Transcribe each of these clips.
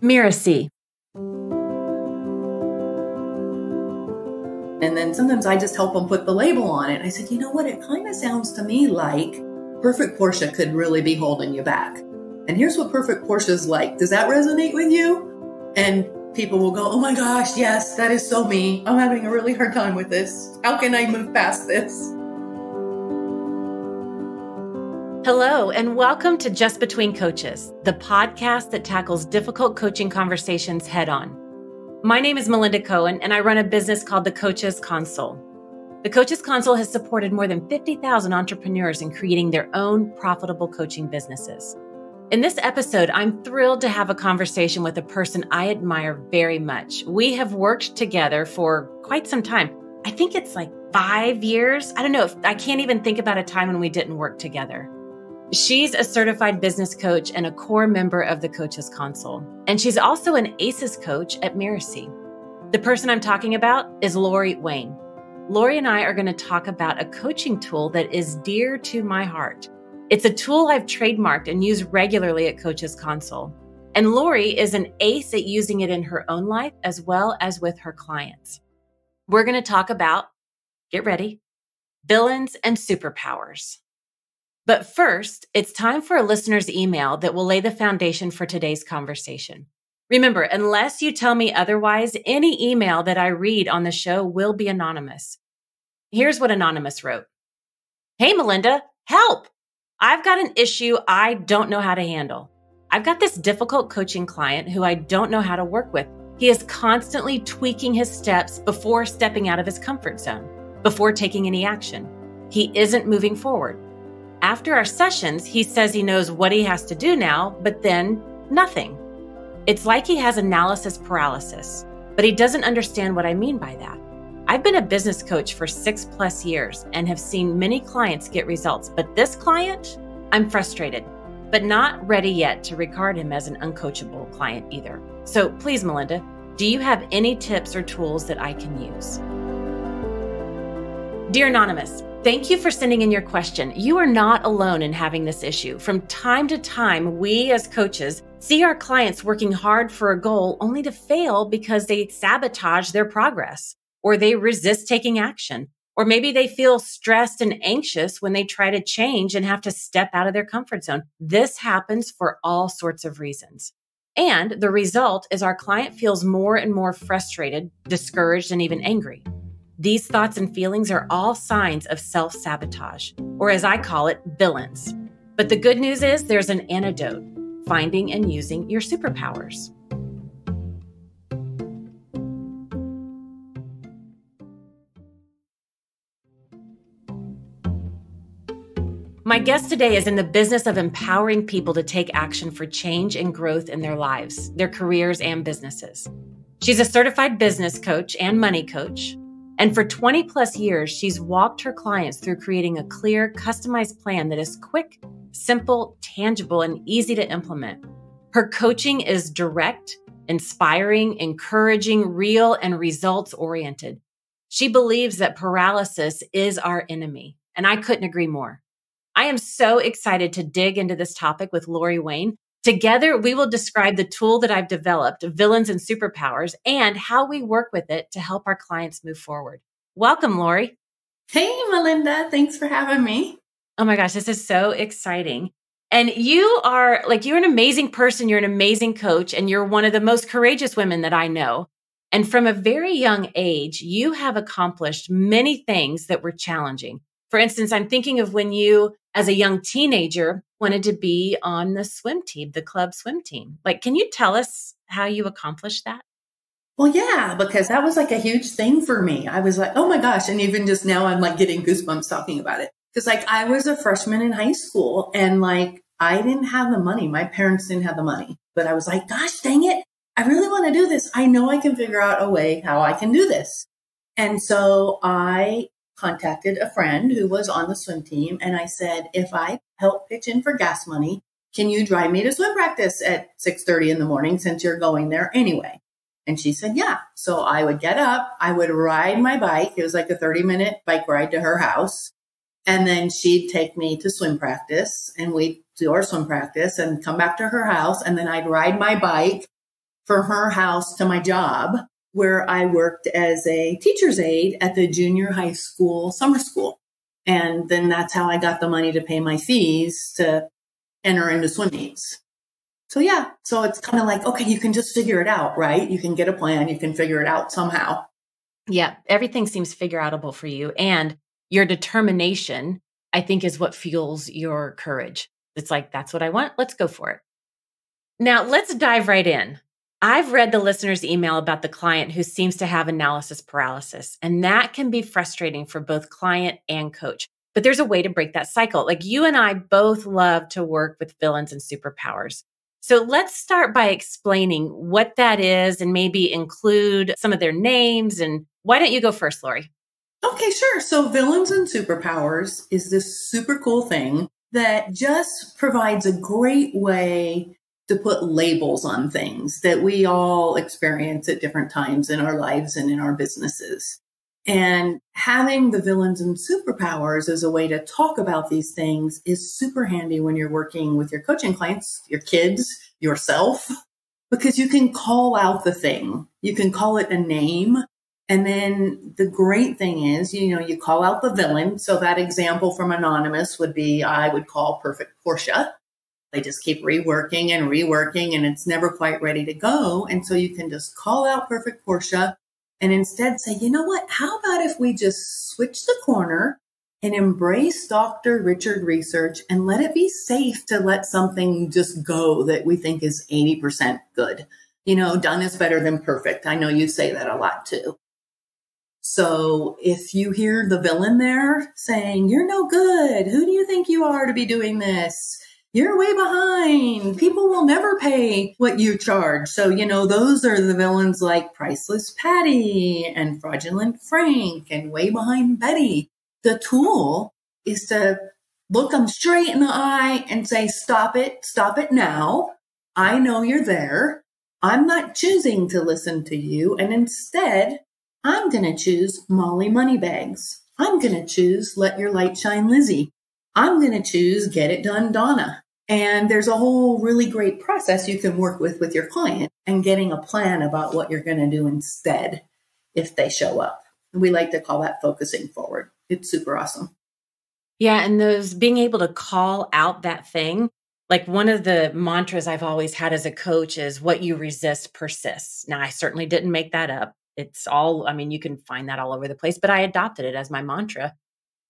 Mirasee. And then sometimes I just help them put the label on it. I said, you know what? It kind of sounds to me like perfect Portia could really be holding you back. And here's what perfect Portia's like. Does that resonate with you? And people will go, oh my gosh, yes, that is so me. I'm having a really hard time with this. How can I move past this? Hello, and welcome to Just Between Coaches, the podcast that tackles difficult coaching conversations head on. My name is Melinda Cohan, and I run a business called the Coaches Console. The Coaches Console has supported more than 50,000 entrepreneurs in creating their own profitable coaching businesses. In this episode, I'm thrilled to have a conversation with a person I admire very much. We have worked together for quite some time. I think it's like 5 years. I don't know. I can't even think about a time when we didn't work together. She's a certified business coach and a core member of the Coaches Console. And she's also an ACES coach at Mirasee. The person I'm talking about is Lori Wayne. Lori and I are going to talk about a coaching tool that is dear to my heart. It's a tool I've trademarked and use regularly at Coaches Console. And Lori is an ace at using it in her own life as well as with her clients. We're going to talk about, get ready, villains and superpowers. But first, it's time for a listener's email that will lay the foundation for today's conversation. Remember, unless you tell me otherwise, any email that I read on the show will be anonymous. Here's what Anonymous wrote. Hey, Melinda, help! I've got an issue I don't know how to handle. I've got this difficult coaching client who I don't know how to work with. He is constantly tweaking his steps before stepping out of his comfort zone, before taking any action. He isn't moving forward. After our sessions, he says he knows what he has to do now, but then nothing. It's like he has analysis paralysis, but he doesn't understand what I mean by that. I've been a business coach for 6+ years and have seen many clients get results, but this client, I'm frustrated, but not ready yet to regard him as an uncoachable client either. So please, Melinda, do you have any tips or tools that I can use? Dear Anonymous, thank you for sending in your question. You are not alone in having this issue. From time to time, we as coaches see our clients working hard for a goal only to fail because they sabotage their progress, or they resist taking action, or maybe they feel stressed and anxious when they try to change and have to step out of their comfort zone. This happens for all sorts of reasons. And the result is our client feels more and more frustrated, discouraged, and even angry. These thoughts and feelings are all signs of self-sabotage, or as I call it, villains. But the good news is there's an antidote, finding and using your superpowers. My guest today is in the business of empowering people to take action for change and growth in their lives, their careers, and businesses. She's a certified business coach and money coach. And for 20+ years, she's walked her clients through creating a clear, customized plan that is quick, simple, tangible, and easy to implement. Her coaching is direct, inspiring, encouraging, real, and results-oriented. She believes that paralysis is our enemy, and I couldn't agree more. I am so excited to dig into this topic with Lori Wayne. Together, we will describe the tool that I've developed, Villains and Superpowers, and how we work with it to help our clients move forward. Welcome, Lori. Hey, Melinda. Thanks for having me. Oh my gosh, this is so exciting. And you're an amazing person. You're an amazing coach, and you're one of the most courageous women that I know. And from a very young age, you have accomplished many things that were challenging. For instance, I'm thinking of when you, as a young teenager, wanted to be on the swim team, the club swim team. Can you tell us how you accomplished that? Well, yeah, because that was like a huge thing for me. I was like, oh my gosh. And even just now I'm like getting goosebumps talking about it. Because I was a freshman in high school and I didn't have the money. My parents didn't have the money. But I was like, gosh, dang it. I really want to do this. I know I can figure out a way how I can do this. And so I contacted a friend who was on the swim team. And I said, if I help pitch in for gas money, can you drive me to swim practice at 6:30 in the morning since you're going there anyway? And she said, yeah. So I would get up, I would ride my bike. It was like a 30-minute bike ride to her house. And then she'd take me to swim practice and we'd do our swim practice and come back to her house. And then I'd ride my bike from her house to my job, where I worked as a teacher's aide at the junior high school summer school. And then that's how I got the money to pay my fees to enter into swim meets. So yeah, so it's kind of like, okay, you can just figure it out, right? You can get a plan, you can figure it out somehow. Yeah, everything seems figure outable for you. And your determination, I think, is what fuels your courage. It's like, that's what I want. Let's go for it. Now, let's dive right in. I've read the listener's email about the client who seems to have analysis paralysis, and that can be frustrating for both client and coach. But there's a way to break that cycle. Like you and I both love to work with villains and superpowers. So let's start by explaining what that is and maybe include some of their names. And why don't you go first, Lori? Okay, sure. So villains and superpowers is this super cool thing that just provides a great way to put labels on things that we all experience at different times in our lives and in our businesses. And having the villains and superpowers as a way to talk about these things is super handy when you're working with your coaching clients, your kids, yourself, because you can call out the thing. You can call it a name. And then the great thing is, you call out the villain. So that example from Anonymous would be, I would call Perfect Portia. They just keep reworking and it's never quite ready to go. And so you can just call out Perfect Portia and instead say, you know what, how about if we just switch the corner and embrace Dr. Richard research and let it be safe to let something just go that we think is 80% good. Done is better than perfect. I know you say that a lot too. So if you hear the villain there saying, you're no good, who do you think you are to be doing this? You're way behind. People will never pay what you charge. So, those are the villains like Priceless Patty and Fraudulent Frank and Way Behind Betty. The tool is to look them straight in the eye and say, stop it now. I know you're there. I'm not choosing to listen to you. And instead, I'm going to choose Molly Moneybags. I'm going to choose Let Your Light Shine Lizzie. I'm going to choose Get It Done Donna. And there's a whole really great process you can work with your client and getting a plan about what you're going to do instead if they show up. We like to call that focusing forward. It's super awesome. Yeah. And those being able to call out that thing, like one of the mantras I've always had as a coach is what you resist persists. Now, I certainly didn't make that up. It's all, you can find that all over the place, but I adopted it as my mantra.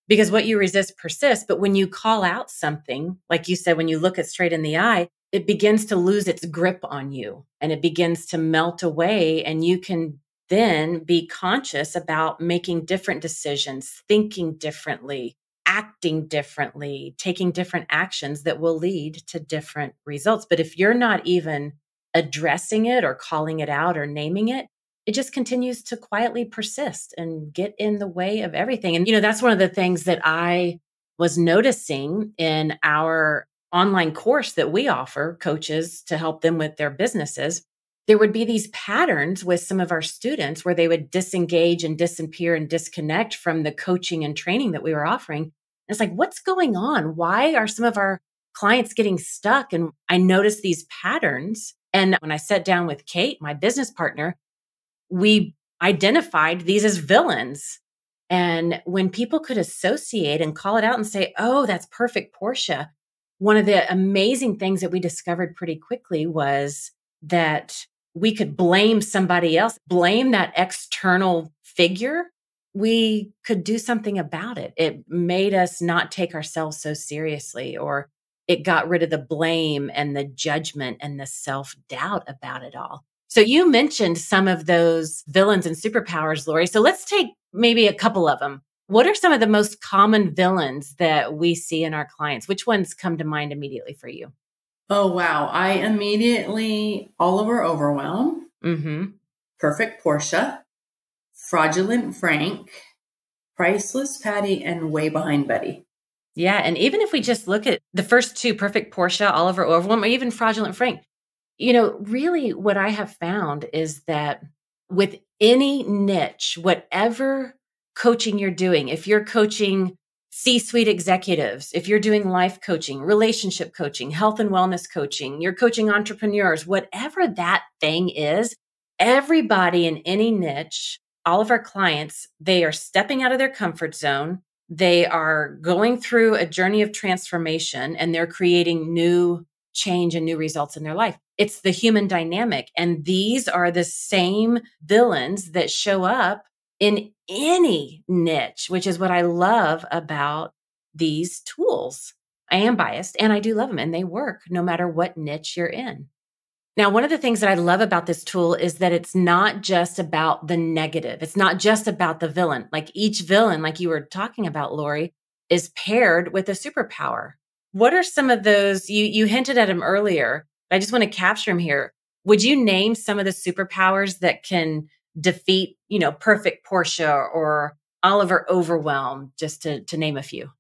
Because what you resist persists. But when you call out something, like you said, when you look it straight in the eye, it begins to lose its grip on you and it begins to melt away. And you can then be conscious about making different decisions, thinking differently, acting differently, taking different actions that will lead to different results. But if you're not even addressing it or calling it out or naming it, it just continues to quietly persist and get in the way of everything. And, that's one of the things that I was noticing in our online course that we offer coaches to help them with their businesses. There would be these patterns with some of our students where they would disengage and disappear and disconnect from the coaching and training that we were offering. And it's like, what's going on? Why are some of our clients getting stuck? And I noticed these patterns. And when I sat down with Kate, my business partner, we identified these as villains. And when people could associate and call it out and say, oh, that's Perfect Portia, one of the amazing things that we discovered pretty quickly was that we could blame somebody else, blame that external figure. We could do something about it. It made us not take ourselves so seriously, or it got rid of the blame and the judgment and the self-doubt about it all. So you mentioned some of those villains and superpowers, Lori. So let's take maybe a couple of them. What are some of the most common villains that we see in our clients? Which ones come to mind immediately for you? Oh, wow. I immediately, Oliver Overwhelm, Perfect Portia, Fraudulent Frank, Priceless Patty, and Way Behind Betty. Yeah. And even if we just look at the first two, Perfect Portia, Oliver Overwhelm, or even Fraudulent Frank, really what I have found is that with any niche, whatever coaching you're doing, if you're coaching C-suite executives, if you're doing life coaching, relationship coaching, health and wellness coaching, you're coaching entrepreneurs, whatever that thing is, everybody in any niche, all of our clients, they are stepping out of their comfort zone. They are going through a journey of transformation and they're creating new change and new results in their life. It's the human dynamic. And these are the same villains that show up in any niche, which is what I love about these tools. I am biased and I do love them and they work no matter what niche you're in. Now, one of the things that I love about this tool is that it's not just about the negative. It's not just about the villain. Like each villain, like you were talking about, Lori, is paired with a superpower. What are some of those? You hinted at them earlier, but I just want to capture them here. Would you name some of the superpowers that can defeat, perfect Portia or Oliver Overwhelm, just to name a few?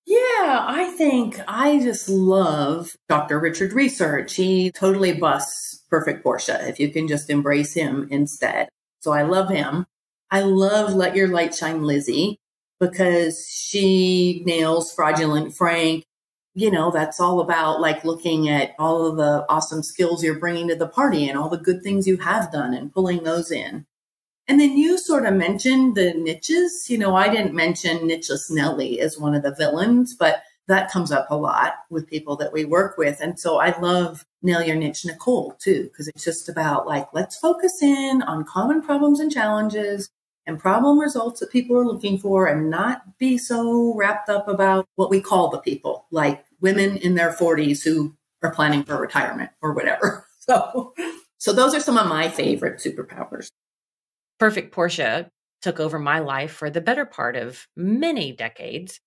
Yeah, I think I just love Dr. Richard Research. He totally busts perfect Portia if you can just embrace him instead. So I love him. I love Let Your Light Shine Lizzie because she nails fraudulent Frank. That's all about like looking at all of the awesome skills you're bringing to the party and all the good things you have done and pulling those in. And then you sort of mentioned the niches. I didn't mention Nicheless Nelly as one of the villains, but that comes up a lot with people that we work with. And so I love Nail Your Niche Nicole too, because it's just about like, let's focus in on common problems and challenges and problem results that people are looking for and not be so wrapped up about what we call the people, like women in their 40s who are planning for retirement or whatever. So those are some of my favorite superpowers. Perfect Portia took over my life for the better part of many decades.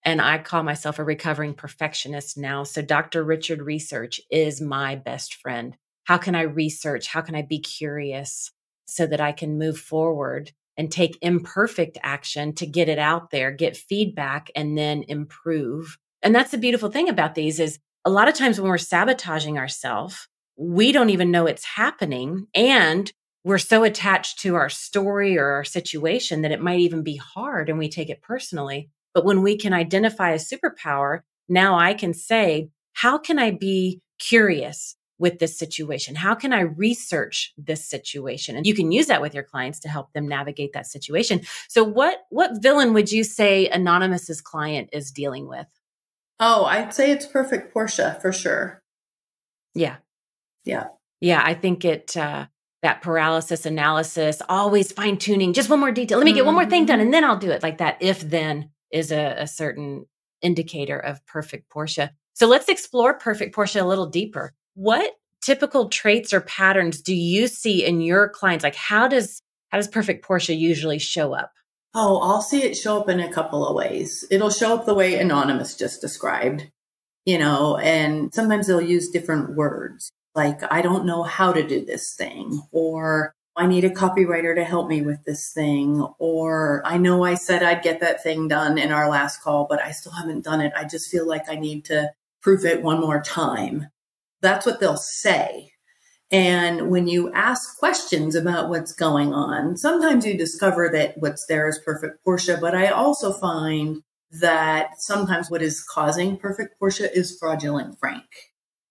And I call myself a recovering perfectionist now. So Dr. Richard Research is my best friend. How can I research? How can I be curious so that I can move forward and take imperfect action to get it out there, get feedback, and then improve? And that's the beautiful thing about these is a lot of times when we're sabotaging ourselves, we don't even know it's happening. And we're so attached to our story or our situation that it might even be hard and we take it personally. But when we can identify a superpower, now I can say, how can I be curious with this situation? How can I research this situation? And you can use that with your clients to help them navigate that situation. So what villain would you say Anonymous's client is dealing with? Oh, I'd say it's perfect Portia for sure. Yeah. Yeah. Yeah. I think that paralysis analysis, always fine tuning, just one more detail. Let me get one more thing done and then I'll do it. Like that if then is a certain indicator of perfect Portia. So let's explore perfect Portia a little deeper. What typical traits or patterns do you see in your clients? Like how does perfect Portia usually show up? Oh, I'll see it show up in a couple of ways. It'll show up the way Anonymous just described, and sometimes they'll use different words. Like, I don't know how to do this thing, or I need a copywriter to help me with this thing, or I know I said I'd get that thing done in our last call, but I still haven't done it. I just feel like I need to proof it one more time. That's what they'll say. And when you ask questions about what's going on, sometimes you discover that what's there is perfect Portia, but I also find that sometimes what is causing perfect Portia is fraudulent Frank.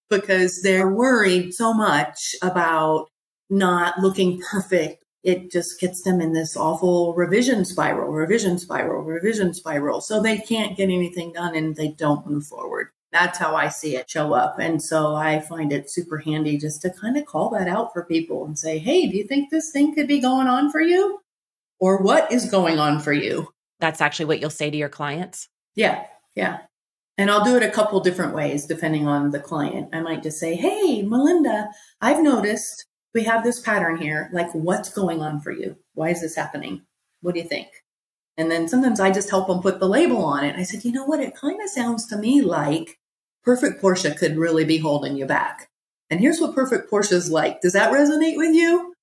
Because they're worried so much about not looking perfect. It just gets them in this awful revision spiral. So they can't get anything done and they don't move forward. That's how I see it show up. And so I find it super handy just to kind of call that out for people and say, hey, do you think this thing could be going on for you? Or what is going on for you? That's actually what you'll say to your clients? Yeah. And I'll do it a couple different ways, depending on the client. I might just say, hey, Melinda, I've noticed we have this pattern here. Like, what's going on for you? Why is this happening? What do you think? And then sometimes I just help them put the label on it. I said, you know what? It kind of sounds to me like perfect Portia could really be holding you back. And here's what perfect Portia's like. Does that resonate with you?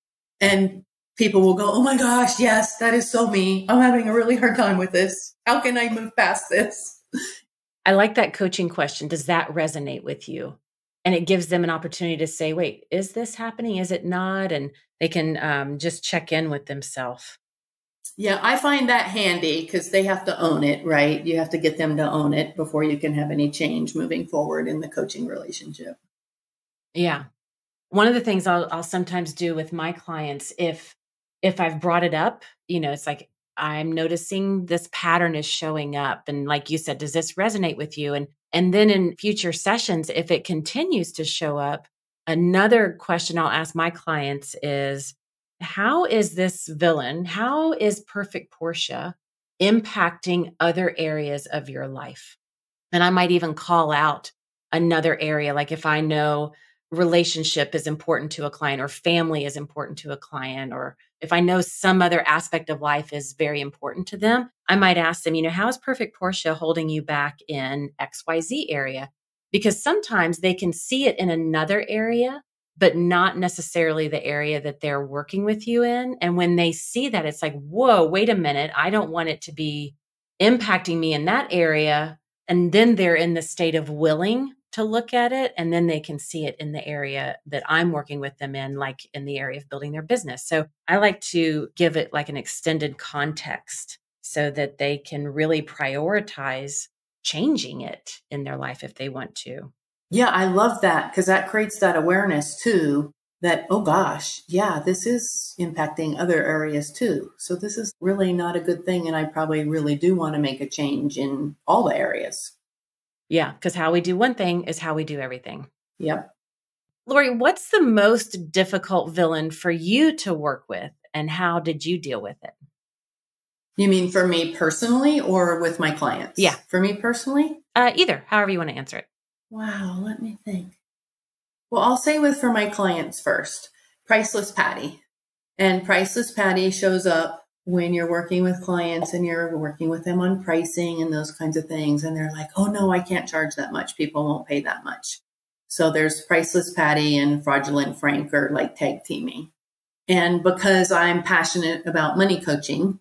And people will go, oh my gosh, yes, that is so me. I'm having a really hard time with this. How can I move past this? I like that coaching question. Does that resonate with you? And it gives them an opportunity to say, wait, is this happening? Is it not? And they can just check in with themselves. Yeah, I find that handy because they have to own it, right? You have to get them to own it before you can have any change moving forward in the coaching relationship. Yeah. One of the things I'll sometimes do with my clients, if I've brought it up, it's like, I'm noticing this pattern is showing up. And like you said, does this resonate with you? And then in future sessions, if it continues to show up, another question I'll ask my clients is, how is this villain, how is perfect Portia impacting other areas of your life? And I might even call out another area. Like if I know relationship is important to a client or family is important to a client, or if I know some other aspect of life is very important to them, I might ask them, how is perfect Portia holding you back in XYZ area? Because sometimes they can see it in another area, but not necessarily the area that they're working with you in. And when they see that, it's like, whoa, wait a minute. I don't want it to be impacting me in that area. And then they're in the state of willing to look at it. And then they can see it in the area that I'm working with them in, like in the area of building their business. So I like to give it like an extended context so that they can really prioritize changing it in their life if they want to. Yeah, I love that because that creates that awareness too, that, oh gosh, yeah, this is impacting other areas too. So this is really not a good thing. And I probably really do want to make a change in all the areas. Yeah, because how we do one thing is how we do everything. Yep. Lori, what's the most difficult villain for you to work with, and how did you deal with it? You mean for me personally or with my clients? Yeah. For me personally? Either, however you want to answer it. Wow, let me think. Well, I'll say for my clients first, Priceless Patty. And Priceless Patty shows up when you're working with clients and you're working with them on pricing and those kinds of things. And they're like, oh no, I can't charge that much. People won't pay that much. So there's Priceless Patty and Fraudulent Frank are like tag teaming. And because I'm passionate about money coaching,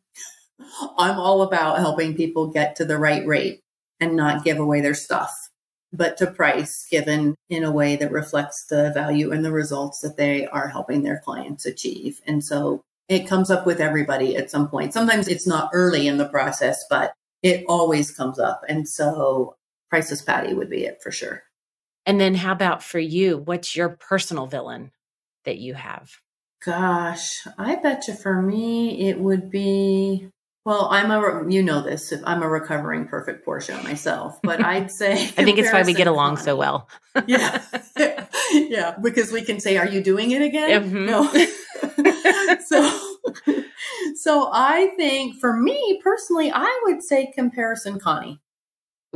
I'm all about helping people get to the right rate and not give away their stuff, but to price given in a way that reflects the value and the results that they are helping their clients achieve. And so it comes up with everybody at some point. Sometimes it's not early in the process, but it always comes up. And so Priceless Patty would be it for sure. And then how about for you? What's your personal villain that you have? Gosh, I bet you for me, it would be, well, you know this, I'm a recovering perfect Portia myself, but I'd say I think it's why we get along so well. Yeah. Yeah. Because we can say, are you doing it again? Mm-hmm. No. So I think for me personally, I would say Comparison Connie.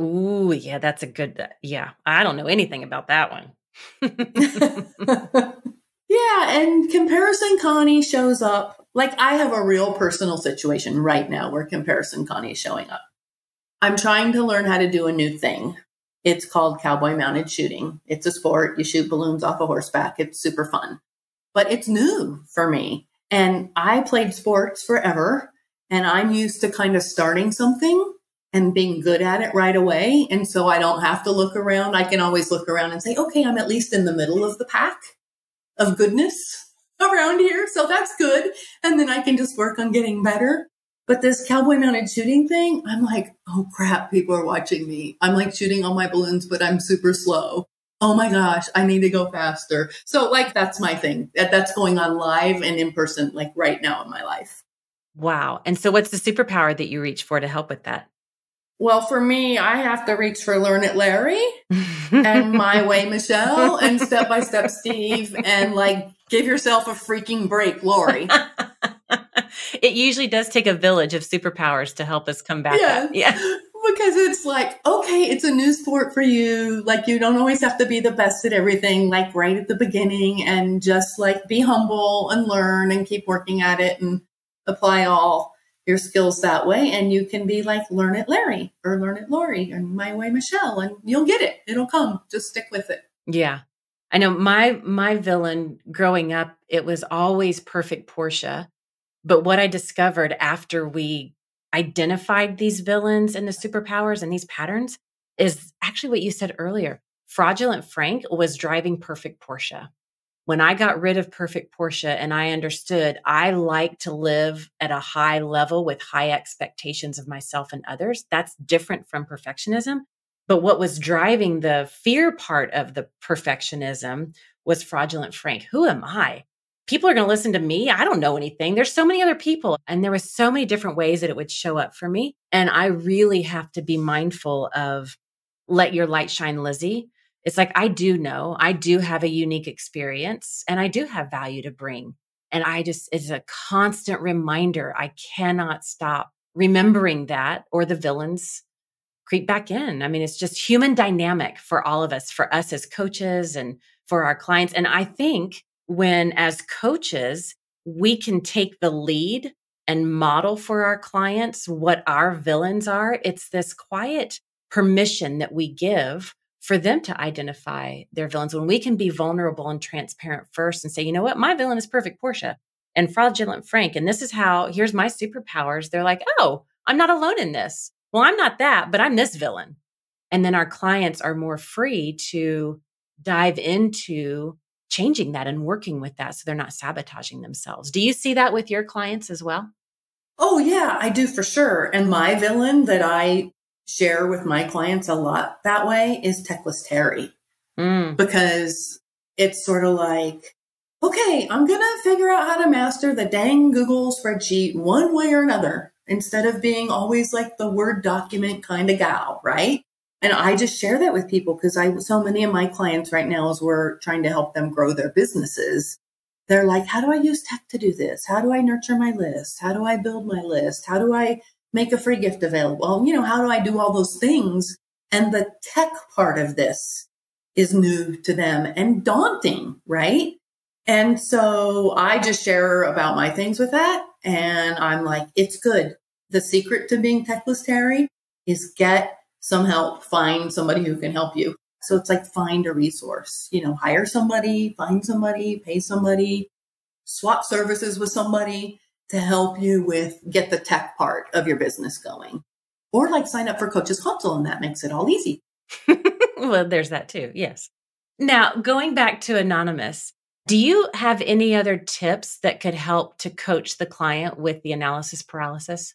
Ooh, yeah, that's a good, yeah. I don't know anything about that one. Yeah. And Comparison Connie shows up. Like I have a real personal situation right now where Comparison Connie is showing up. I'm trying to learn how to do a new thing. It's called cowboy mounted shooting. It's a sport. You shoot balloons off a horseback. It's super fun, but it's new for me. And I played sports forever and I'm used to kind of starting something and being good at it right away. And so I don't have to look around. I can always look around and say, okay, I'm at least in the middle of the pack of goodness around here. So that's good. And then I can just work on getting better. But this cowboy mounted shooting thing, I'm like, oh crap, people are watching me. I'm like shooting all my balloons, but I'm super slow. Oh my gosh, I need to go faster. So like, that's my thing. That's going on live and in person, like right now in my life. Wow. And so what's the superpower that you reach for to help with that? Well, for me, I have to reach for Learn It Larry and My Way Michelle and Step by Step Steve and like give yourself a freaking break, Lori. It usually does take a village of superpowers to help us come back up. Yeah. Because it's like, okay, it's a new sport for you. Like you don't always have to be the best at everything, like right at the beginning, and just like be humble and learn and keep working at it and apply all your skills that way. And you can be like, Learn It Larry or Learn It Lori or My Way Michelle, and you'll get it. It'll come. Just stick with it. Yeah. I know my villain growing up, it was always perfect Portia. But what I discovered after we identified these villains and the superpowers and these patterns is actually what you said earlier. Fraudulent Frank was driving perfect Portia. When I got rid of perfect Portia and I understood I like to live at a high level with high expectations of myself and others, that's different from perfectionism. But what was driving the fear part of the perfectionism was fraudulent Frank. Who am I? People are going to listen to me. I don't know anything. There's so many other people. And there was so many different ways that it would show up for me. And I really have to be mindful of let your light shine, Lizzie. It's like, I do know, I do have a unique experience and I do have value to bring. And it's a constant reminder. I cannot stop remembering that or the villains creep back in. I mean, it's just human dynamic for all of us, for us as coaches and for our clients. And I think when as coaches, we can take the lead and model for our clients what our villains are, it's this quiet permission that we give for them to identify their villains. When we can be vulnerable and transparent first and say, you know what, my villain is perfect Portia and fraudulent Frank. And this is here's my superpowers. They're like, oh, I'm not alone in this. Well, I'm not that, but I'm this villain. And then our clients are more free to dive into changing that and working with that so they're not sabotaging themselves. Do you see that with your clients as well? Oh, yeah, I do for sure. And my villain that I share with my clients a lot that way is Techless Terry. Because it's sort of like, okay, I'm going to figure out how to master the dang Google spreadsheet one way or another instead of being always like the Word document kind of gal, right? And I just share that with people because so many of my clients right now, as we're trying to help them grow their businesses, they're like, how do I use tech to do this? How do I nurture my list? How do I build my list? How do I make a free gift available? You know, how do I do all those things? And the tech part of this is new to them and daunting, right? And so I just share about my things with that. And I'm like, it's good. The secret to being Techless Terry is get some help, find somebody who can help you. So it's like find a resource, you know, hire somebody, find somebody, pay somebody, swap services with somebody to help you get the tech part of your business going. Or like sign up for Coaches Console and that makes it all easy. Well, there's that too. Yes. Now, going back to Anonymous, do you have any other tips that could help to coach the client with the analysis paralysis?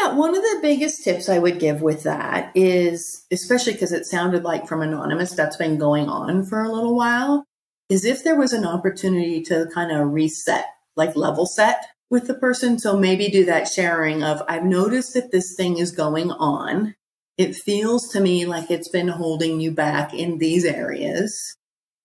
Yeah, one of the biggest tips I would give with that is, especially because it sounded like from Anonymous, that's been going on for a little while, is if there was an opportunity to kind of reset, like level set with the person. So maybe do that sharing of, I've noticed that this thing is going on. It feels to me like it's been holding you back in these areas.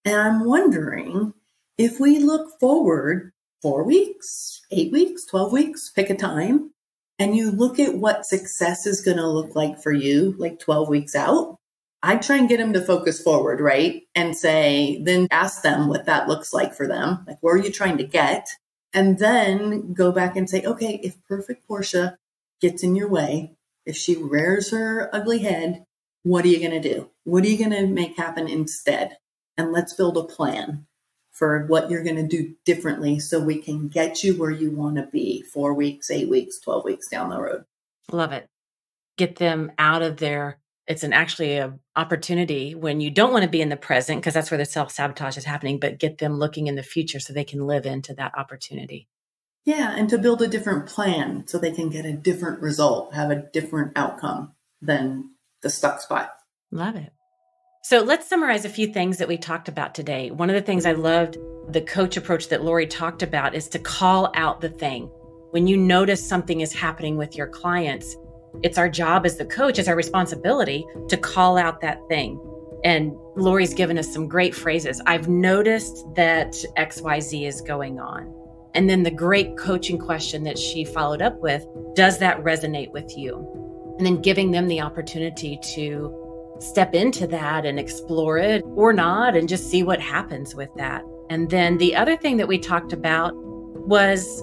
And I'm wondering if we look forward 4 weeks, 8 weeks, 12 weeks, pick a time, and you look at what success is going to look like for you, like 12 weeks out, I'd try and get them to focus forward, right? And say, then ask them what that looks like for them. Like, where are you trying to get? And then go back and say, okay, if perfect Portia gets in your way, if she rears her ugly head, what are you going to do? What are you going to make happen instead? And let's build a plan for what you're going to do differently so we can get you where you want to be 4 weeks, 8 weeks, 12 weeks down the road. Love it. Get them out of there. It's actually an opportunity when you don't want to be in the present, because that's where the self-sabotage is happening, but get them looking in the future so they can live into that opportunity. Yeah, and to build a different plan so they can get a different result, have a different outcome than the stuck spot. Love it. So let's summarize a few things that we talked about today. One of the things I loved, the coach approach that Lori talked about, is to call out the thing. When you notice something is happening with your clients, it's our job as the coach, it's our responsibility to call out that thing. And Lori's given us some great phrases. I've noticed that XYZ is going on. And then the great coaching question that she followed up with, does that resonate with you? And then giving them the opportunity to step into that and explore it or not, and just see what happens with that. And then the other thing that we talked about was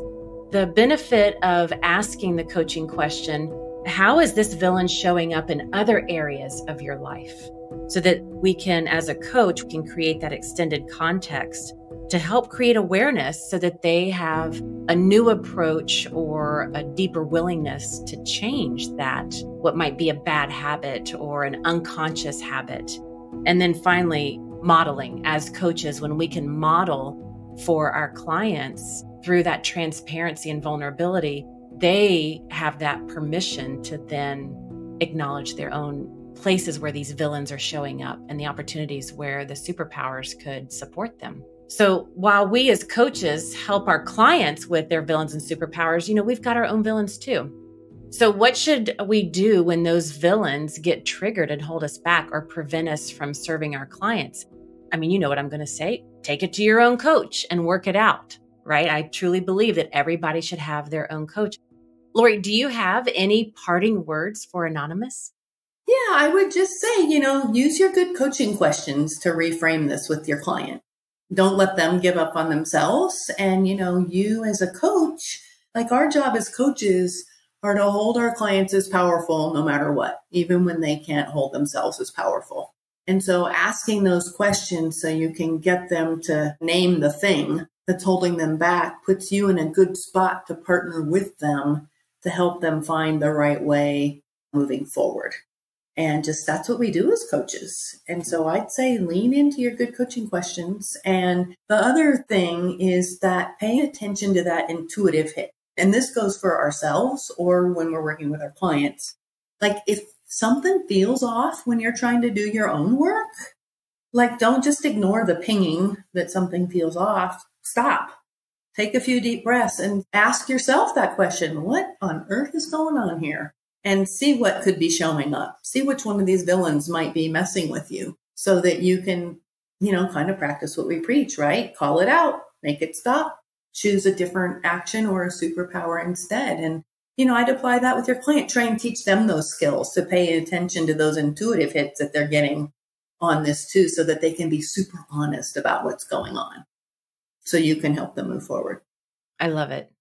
the benefit of asking the coaching question, how is this villain showing up in other areas of your life? So that we can, as a coach, we can create that extended context to help create awareness so that they have a new approach or a deeper willingness to change that, what might be a bad habit or an unconscious habit. And then finally, modeling as coaches, when we can model for our clients through that transparency and vulnerability, they have that permission to then acknowledge their own places where these villains are showing up and the opportunities where the superpowers could support them. So while we as coaches help our clients with their villains and superpowers, we've got our own villains too. So what should we do when those villains get triggered and hold us back or prevent us from serving our clients? I mean, you know what I'm going to say. Take it to your own coach and work it out, right? I truly believe that everybody should have their own coach. Lori, do you have any parting words for Anonymous? Yeah, I would just say, use your good coaching questions to reframe this with your client. Don't let them give up on themselves. And, you as a coach, like our job as coaches are to hold our clients as powerful no matter what, even when they can't hold themselves as powerful. And so asking those questions so you can get them to name the thing that's holding them back puts you in a good spot to partner with them to help them find the right way moving forward. And just that's what we do as coaches. And so I'd say lean into your good coaching questions. And the other thing is that pay attention to that intuitive hit. And this goes for ourselves or when we're working with our clients. Like if something feels off when you're trying to do your own work, like don't just ignore the pinging that something feels off. Stop. Take a few deep breaths and ask yourself that question. What on earth is going on here? And see what could be showing up. See which one of these villains might be messing with you so that you can, kind of practice what we preach, right? Call it out, make it stop, choose a different action or a superpower instead. And, I'd apply that with your client, try and teach them those skills to pay attention to those intuitive hits that they're getting on this too, so that they can be super honest about what's going on. So you can help them move forward. I love it.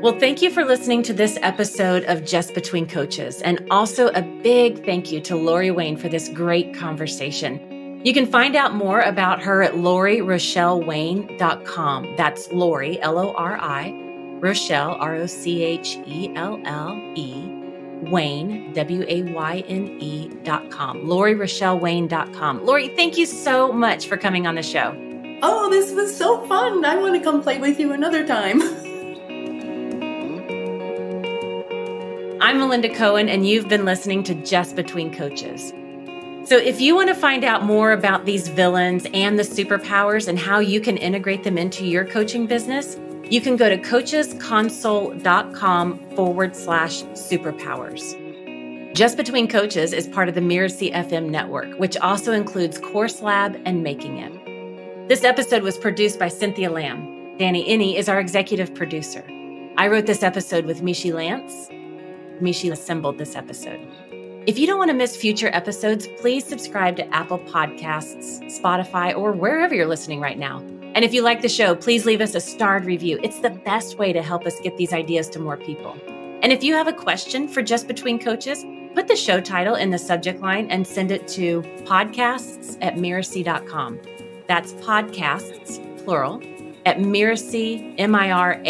Well, thank you for listening to this episode of Just Between Coaches. And also a big thank you to Lori Wayne for this great conversation. You can find out more about her at LoriRochelleWayne.com. That's Lori, Lori, Rochelle, ROCHELLE, Wayne, WAYNE.com. LoriRochelleWayne.com. Lori, thank you so much for coming on the show. Oh, this was so fun. I want to come play with you another time. I'm Melinda Cohan, and you've been listening to Just Between Coaches. So if you want to find out more about these villains and the superpowers and how you can integrate them into your coaching business, you can go to coachesconsole.com/superpowers. Just Between Coaches is part of the Mirasee FM network, which also includes Course Lab and Making It. This episode was produced by Cynthia Lamb. Danny Inney is our executive producer. I wrote this episode with Mishi Lance. Mishi assembled this episode. If you don't want to miss future episodes, please subscribe to Apple Podcasts, Spotify, or wherever you're listening right now. And if you like the show, please leave us a starred review. It's the best way to help us get these ideas to more people. And if you have a question for Just Between Coaches, put the show title in the subject line and send it to podcasts@mirasee.com. That's podcasts, plural, at Mirasee, MIRASEE.com.